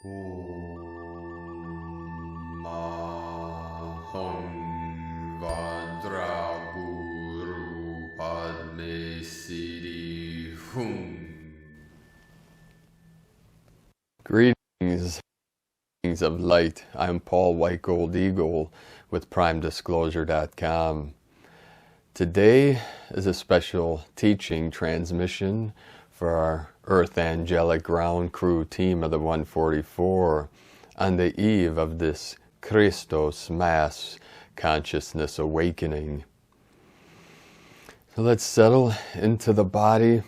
Maham Vadra Guru Padme Siddhi Hum. Greetings of light. I'm Paul White Gold Eagle with PrimeDisclosure.com. Today is a special teaching transmission for our Earth Angelic Ground Crew team of the 144 on the eve of this Christos Mass Consciousness Awakening. So let's settle into the body,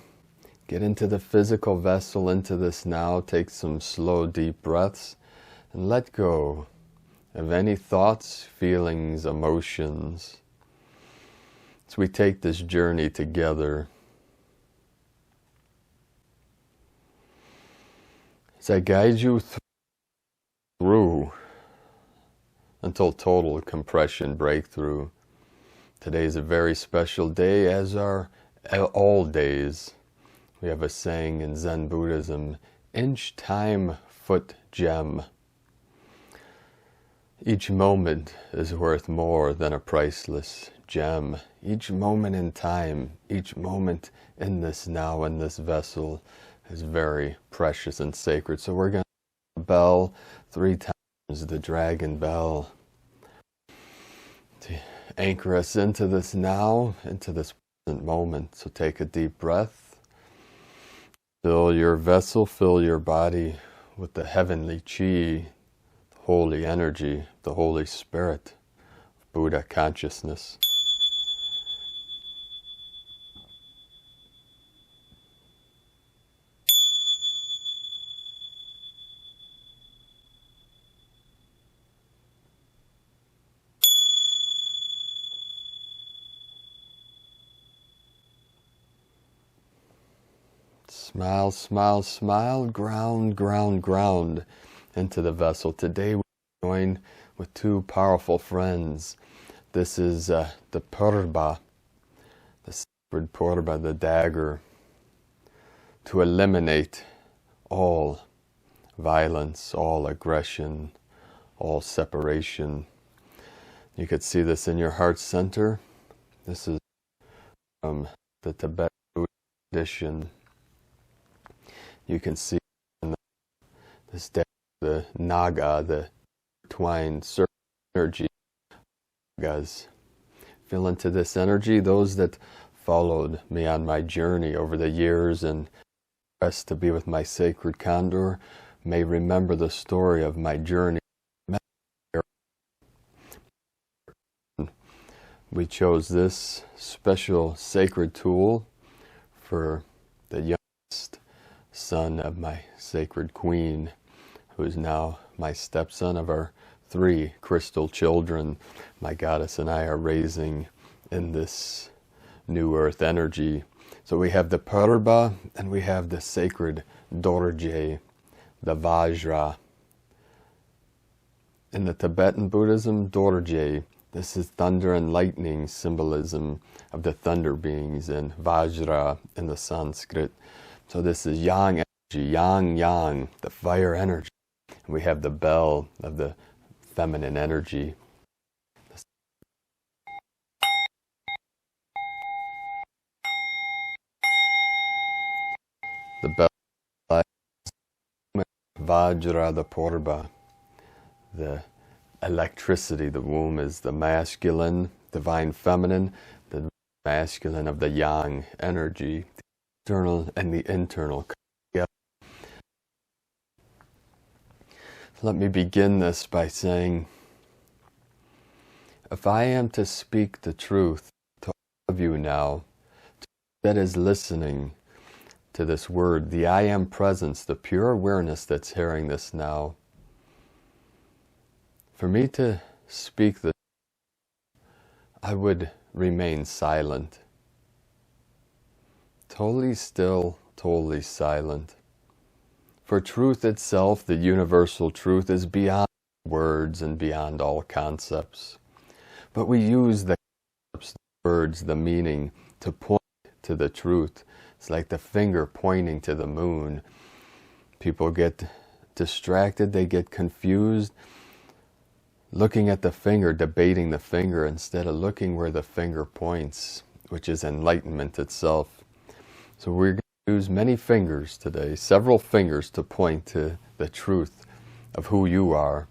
get into the physical vessel, into this now. Take some slow, deep breaths and let go of any thoughts, feelings, emotions as we take this journey together. As I guide you through until total compression breakthrough. Today is a very special day, as are all days. We have a saying in Zen Buddhism, inch time foot gem. Each moment is worth more than a priceless gem. Each moment in time, each moment in this now, in this vessel, is very precious and sacred. So we're going to bell 3 times, the dragon bell, to anchor us into this now, into this present moment. So take a deep breath. Fill your vessel, fill your body with the heavenly chi, the holy energy, the Holy Spirit, Buddha consciousness. Smile, smile, smile, ground, ground, ground into the vessel. Today we join with 2 powerful friends. This is the Purba, the sacred Purba, the dagger, to eliminate all violence, all aggression, all separation. You could see this in your heart center. This is from the Tibetan tradition. You can see in this dagger, the Naga, the twined serpent energy. Nagas. Feel into this energy. Those that followed me on my journey over the years and pressed to be with my sacred Condor may remember the story of my journey. We chose this special sacred tool for the youngest son of my sacred queen, who is now my stepson. Of our 3 crystal children my goddess and I are raising in this new earth energy. So we have the Purba and we have the sacred Dorje, the Vajra. In the Tibetan Buddhism, Dorje, this is thunder and lightning symbolism of the thunder beings, and Vajra in the Sanskrit. So this is yang energy, yang, the fire energy. And we have the bell of the feminine energy. The bell, Vajra, the Purba, the electricity. The womb is the masculine, divine feminine, the masculine of the yang energy, the external and the internal. Let me begin this by saying, if I am to speak the truth to all of you now, that is listening to this word, the I am presence, the pure awareness that's hearing this now, for me to speak the I would remain silent. Totally still, totally silent. For truth itself, the universal truth, is beyond words and beyond all concepts. But we use the concepts, the words, the meaning to point to the truth. It's like the finger pointing to the moon. People get distracted, they get confused, looking at the finger, debating the finger, instead of looking where the finger points, which is enlightenment itself. So we're going to use many fingers today, several fingers, to point to the truth of who you are,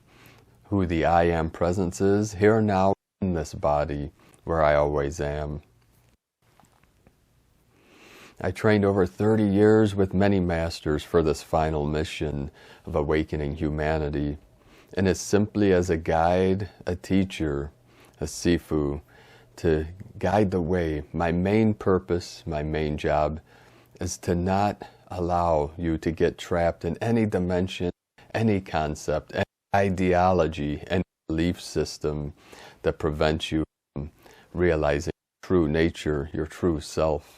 who the I Am presence is, here now in this body where I always am. I trained over 30 years with many masters for this final mission of awakening humanity. And it's simply as a guide, a teacher, a sifu, to guide the way. My main purpose, my main job, is to not allow you to get trapped in any dimension, any concept, any ideology, any belief system that prevents you from realizing your true nature, your true self.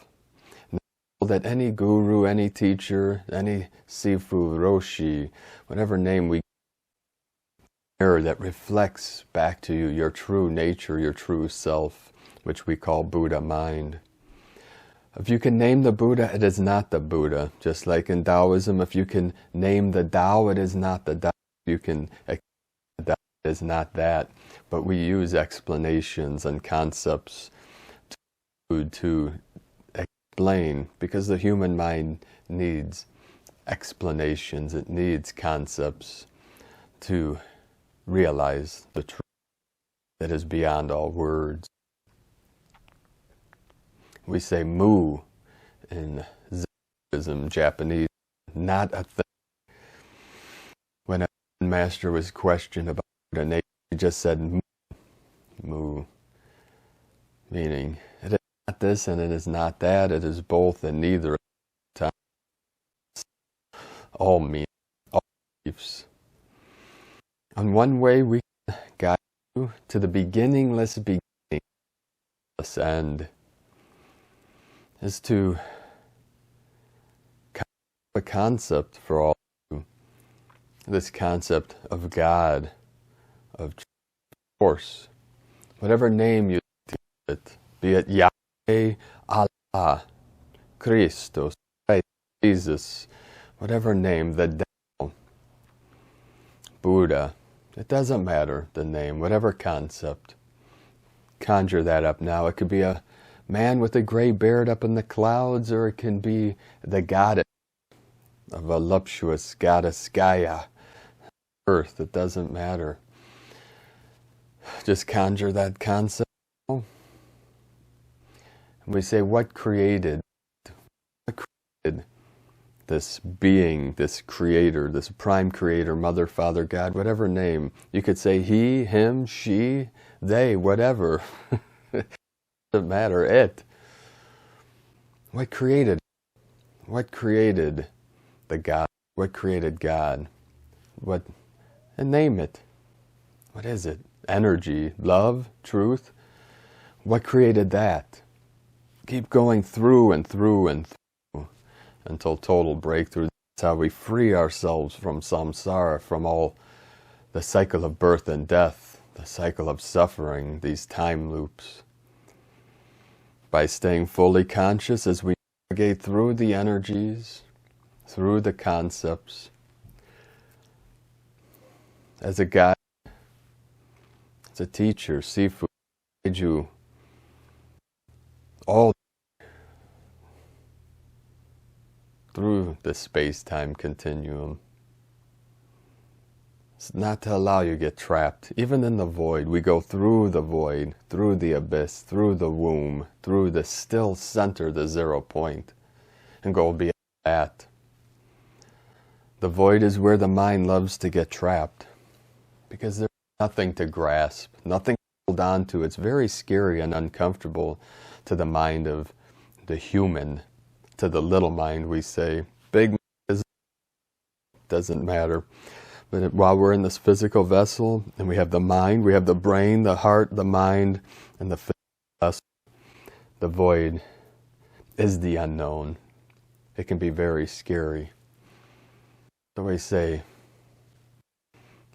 That any guru, any teacher, any sifu, roshi, whatever name we mirror that reflects back to you your true nature, your true self, which we call Buddha mind. If you can name the Buddha, it is not the Buddha. Just like in Taoism, if you can name the Tao, it is not the Tao. You can accept the Tao, it is not that. But we use explanations and concepts to explain, because the human mind needs explanations, it needs concepts to realize the truth that is beyond all words. We say mu in Zen, Japanese, not a thing. When a master was questioned about Buddha nature, he just said mu, mu, meaning it is not this and it is not that, it is both and neither. All meaning, all beliefs. And one way we can guide you to the beginningless end is to have a concept for all of you. This concept of God, of force, whatever name you give it, be it Yahweh, Allah, Christos, Jesus, whatever name, the Tao, Buddha, it doesn't matter the name, whatever concept. Conjure that up now. It could be a man with a gray beard up in the clouds, or it can be the goddess, a voluptuous goddess Gaia, earth, it doesn't matter. Just conjure that concept. And we say, what created this being, this creator, this prime creator, mother, father, God, whatever name. You could say he, him, she, they, whatever. Doesn't matter, it. What created? What created the God? What created God? What? And name it. What is it? Energy, love, truth. What created that? Keep going through and through and through until total breakthrough. That's how we free ourselves from samsara, from all the cycle of birth and death, the cycle of suffering, these time loops. By staying fully conscious as we navigate through the energies, through the concepts, as a guide, as a teacher, sifu, guide you all through the space-time continuum. It's not to allow you to get trapped. Even in the void, we go through the void, through the abyss, through the womb, through the still center, the 0 point, and go beyond that. The void is where the mind loves to get trapped, because there's nothing to grasp, nothing to hold on to. It's very scary and uncomfortable to the mind of the human, to the little mind, we say. Big mind doesn't matter. But while we're in this physical vessel, and we have the mind, we have the brain, the heart, the mind, and the physical vessel, the void is the unknown. It can be very scary. So we say,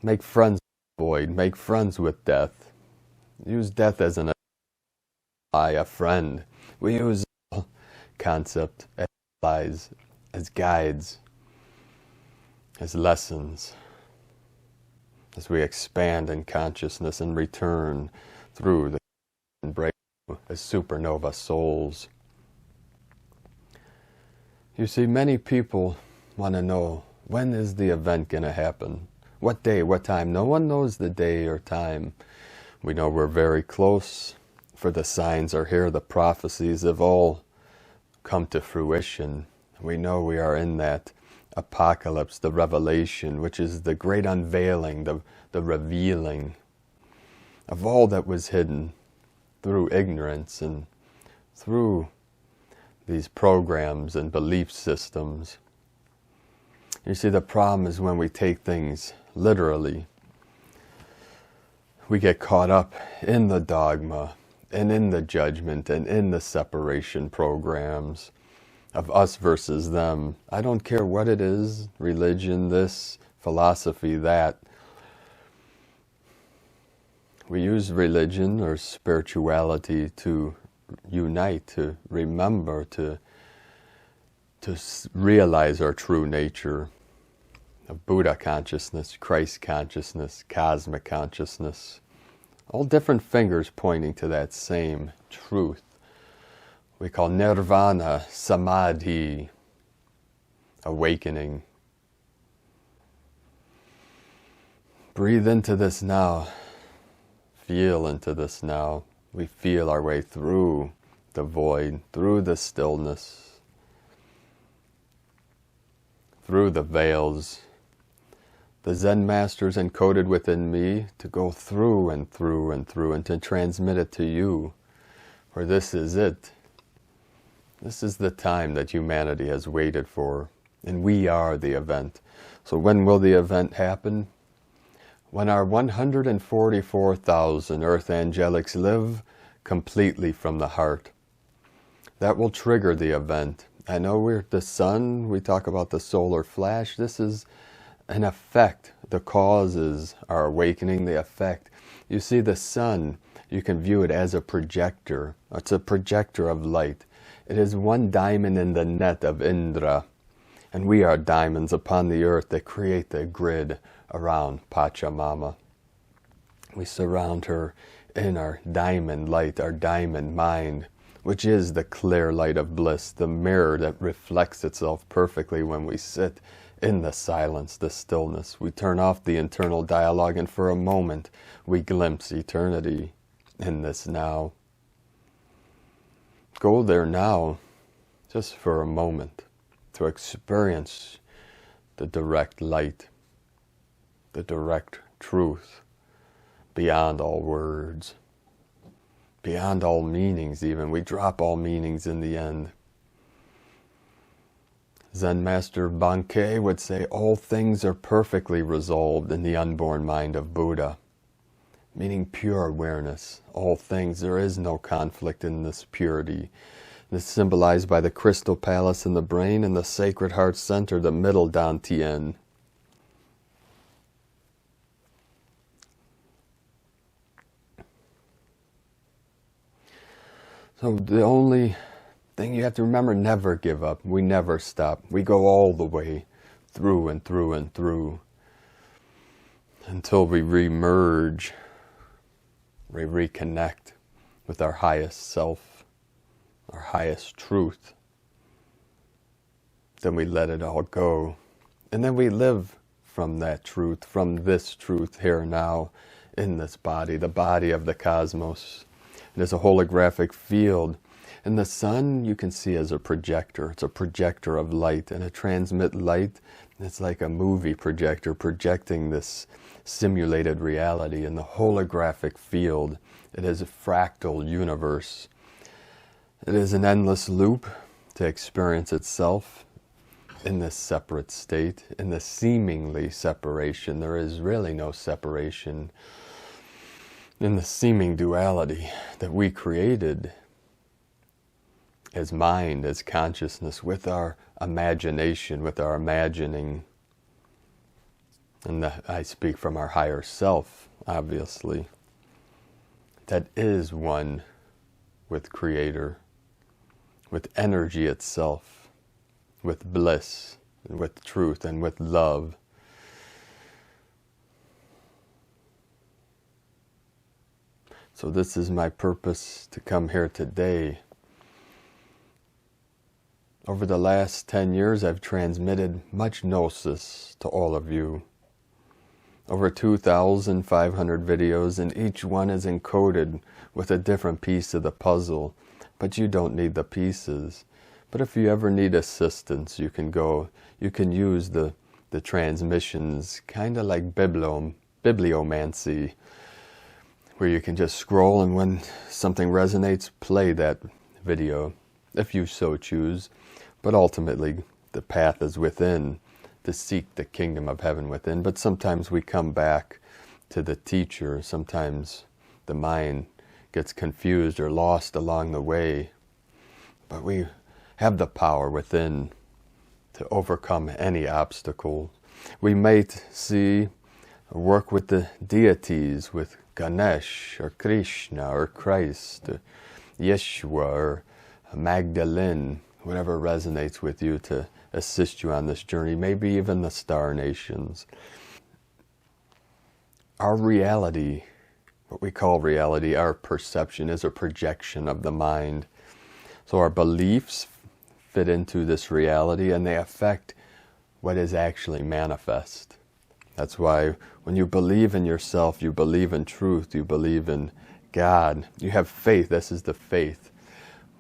make friends with the void, make friends with death. Use death as an ally, a friend. We use concept as allies, as guides. as lessons, as we expand in consciousness and return through the breakthrough as supernova souls. You see, many people want to know, when is the event going to happen? What day, what time? No one knows the day or time. We know we're very close, for the signs are here, the prophecies have all come to fruition. We know we are in that apocalypse, the revelation, which is the great unveiling, the revealing of all that was hidden through ignorance and through these programs and belief systems. You see, the problem is when we take things literally, we get caught up in the dogma and in the judgment and in the separation programs of us versus them. I don't care what it is, religion, this, philosophy, that. We use religion or spirituality to unite, to remember, to realize our true nature of Buddha consciousness, Christ consciousness, cosmic consciousness. All different fingers pointing to that same truth. We call nirvana, samadhi, awakening. Breathe into this now. Feel into this now. We feel our way through the void, through the stillness, through the veils. The Zen masters encoded within me to go through and through and through and to transmit it to you. For this is it. This is the time that humanity has waited for. And we are the event. So when will the event happen? When our 144,000 earth angelics live completely from the heart. That will trigger the event. I know we're the sun, we talk about the solar flash. This is an effect. The causes are awakening, the effect. You see, the sun, you can view it as a projector. It's a projector of light. It is one diamond in the net of Indra. And we are diamonds upon the earth that create the grid around Pachamama. We surround her in our diamond light, our diamond mind, which is the clear light of bliss, the mirror that reflects itself perfectly when we sit in the silence, the stillness. We turn off the internal dialogue, and for a moment we glimpse eternity in this now. Go there now, just for a moment, to experience the direct light, the direct truth, beyond all words, beyond all meanings even. We drop all meanings in the end. Zen Master Bankei would say, all things are perfectly resolved in the unborn mind of Buddha, meaning pure awareness. All things, there is no conflict in this purity. This is symbolized by the crystal palace in the brain and the sacred heart center, the middle Dantian. So the only thing you have to remember, never give up. We never stop. We go all the way through and through and through until we re-merge, we reconnect with our highest self, our highest truth. Then we let it all go. And then we live from that truth, from this truth here now in this body, the body of the cosmos. It is a holographic field. And the sun you can see as a projector. It's a projector of light, and it transmits light. It's like a movie projector projecting this simulated reality in the holographic field. It is a fractal universe. It is an endless loop to experience itself in this separate state, in the seemingly separation. There is really no separation in the seeming duality that we created as mind, as consciousness, with our imagination, with our imagining. And I speak from our higher self, obviously, that is one with Creator, with energy itself, with bliss, and with truth, and with love, So this is my purpose to come here today. Over the last 10 years, I've transmitted much gnosis to all of you. Over 2,500 videos, and each one is encoded with a different piece of the puzzle. But you don't need the pieces. But if you ever need assistance, you can use the transmissions, kind of like bibliomancy, where you can just scroll, and when something resonates, play that video, if you so choose. But ultimately, the path is within, to seek the kingdom of heaven within. But sometimes we come back to the teacher. Sometimes the mind gets confused or lost along the way. But we have the power within to overcome any obstacle. We might see or work with the deities, with Ganesh or Krishna or Christ, or Yeshua or Magdalene, whatever resonates with you to assist you on this journey, maybe even the star nations. Our reality, what we call reality, our perception, is a projection of the mind. So our beliefs fit into this reality, and they affect what is actually manifest. That's why when you believe in yourself, you believe in truth, you believe in God, you have faith. This is the faith.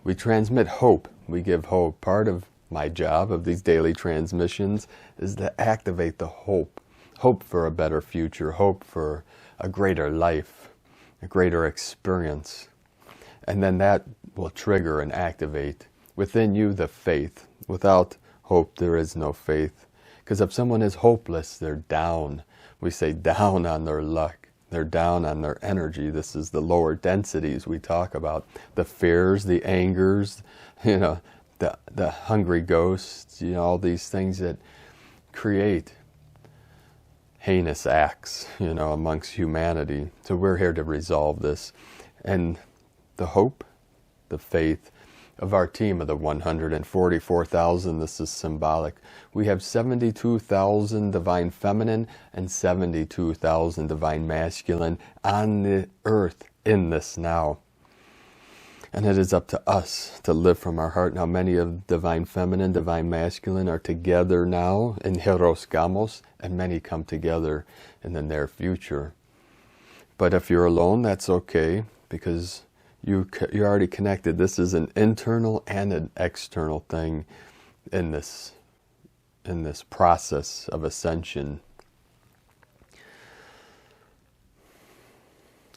We transmit hope. We give hope. Part of my job of these daily transmissions is to activate the hope. Hope for a better future, hope for a greater life, a greater experience. And then that will trigger and activate within you the faith. Without hope, there is no faith. Because if someone is hopeless, they're down. We say down on their luck. They're down on their energy. This is the lower densities we talk about. The fears, the angers, the hungry ghosts, all these things that create heinous acts, amongst humanity. So we're here to resolve this. And the hope, the faith of our team of the 144,000, this is symbolic. We have 72,000 divine feminine and 72,000 divine masculine on the earth in this now. And it is up to us to live from our heart. Now, many of divine feminine, divine masculine are together now in Hieros, Gamos, and many come together in the near future. But if you're alone, that's okay, because you're already connected. This is an internal and an external thing in this process of ascension.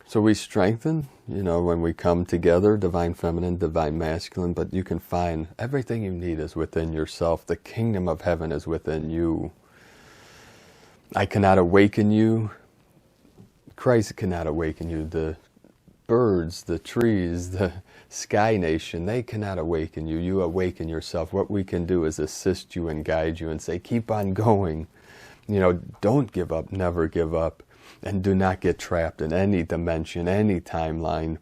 So we strengthen, when we come together, divine feminine, divine masculine, but you can find everything you need is within yourself. The kingdom of heaven is within you. I cannot awaken you. Christ cannot awaken you. The birds, the trees, the sky nation, they cannot awaken you. You awaken yourself. What we can do is assist you and guide you and say, keep on going. Don't give up, never give up. And do not get trapped in any dimension, any timeline,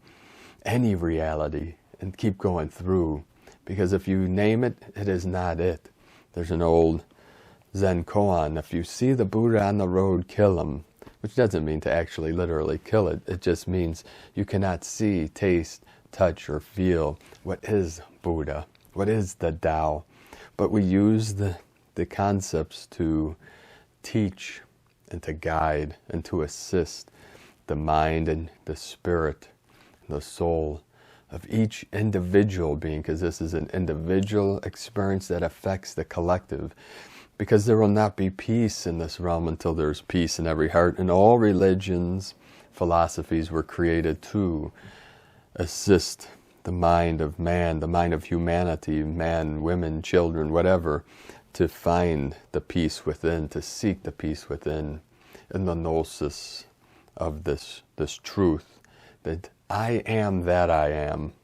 any reality, and keep going through. Because if you name it, it is not it. There's an old Zen koan, if you see the Buddha on the road, kill him. Which doesn't mean to actually literally kill it. It just means you cannot see, taste, touch, or feel what is Buddha, what is the Tao. But we use the concepts to teach and to guide and to assist the mind and the spirit, the soul of each individual being, because this is an individual experience that affects the collective. Because there will not be peace in this realm until there's peace in every heart. And all religions, philosophies were created to assist the mind of man, the mind of humanity, man, women, children, whatever, to find the peace within, to seek the peace within, in the gnosis of this truth, that I am that I am.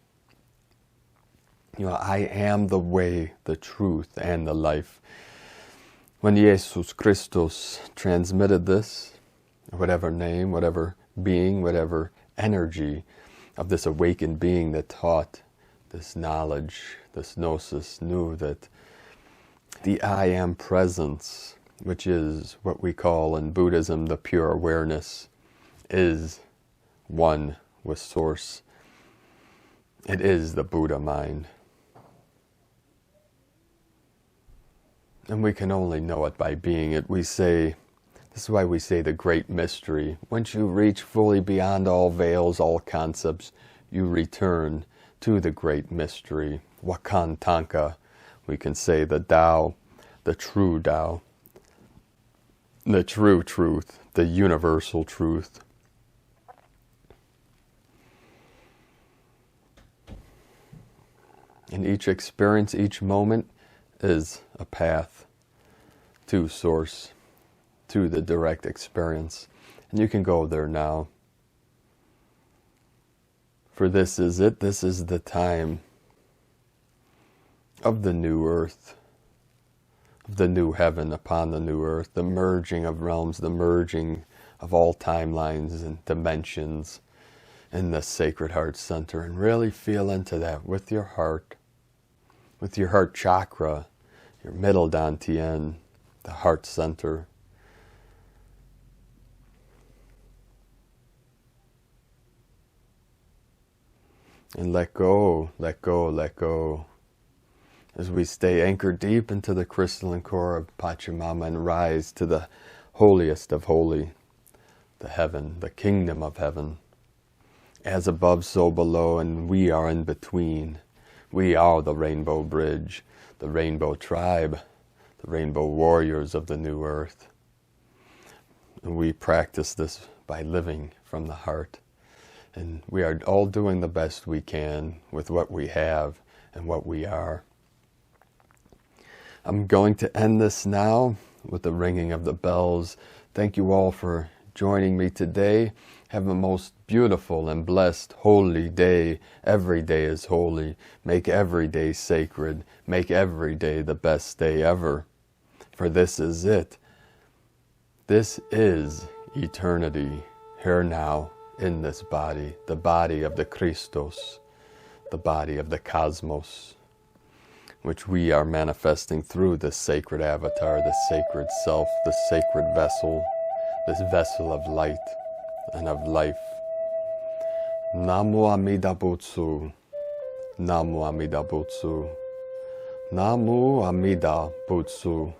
I am the way, the truth, and the life. When Jesus Christus transmitted this, whatever name, whatever being, whatever energy of this awakened being that taught this knowledge, this gnosis, knew that the I am presence, which is what we call in Buddhism the pure awareness, is one with Source. It is the Buddha mind. And we can only know it by being it. We say, this is why we say the great mystery. Once you reach fully beyond all veils, all concepts, you return to the great mystery. Wakan Tanka, we can say the Tao, the true Tao, the true truth, the universal truth. And each experience, each moment is a path to Source, to the direct experience. And you can go there now. For this is it. This is the time of the new earth, of the new heaven upon the new earth, the merging of realms, the merging of all timelines and dimensions in the Sacred Heart Center. And really feel into that with your heart chakra, your middle dantian, the heart center. And let go, let go, let go. As we stay anchored deep into the crystalline core of Pachamama and rise to the holiest of holy, the heaven, the kingdom of heaven. As above, so below, and we are in between. We are the rainbow bridge, the rainbow tribe, the rainbow warriors of the new earth. And we practice this by living from the heart. And we are all doing the best we can with what we have and what we are. I'm going to end this now with the ringing of the bells. Thank you all for joining me today. Have a most beautiful and blessed holy day. Every day is holy. Make every day sacred. Make every day the best day ever. For this is it. This is eternity, here now, in this body, the body of the Christos, the body of the cosmos, which we are manifesting through this sacred avatar, the sacred self, the sacred vessel, this vessel of light and of life. Namu Amida Butsu, Namu Amida Butsu, Namu Amida Butsu.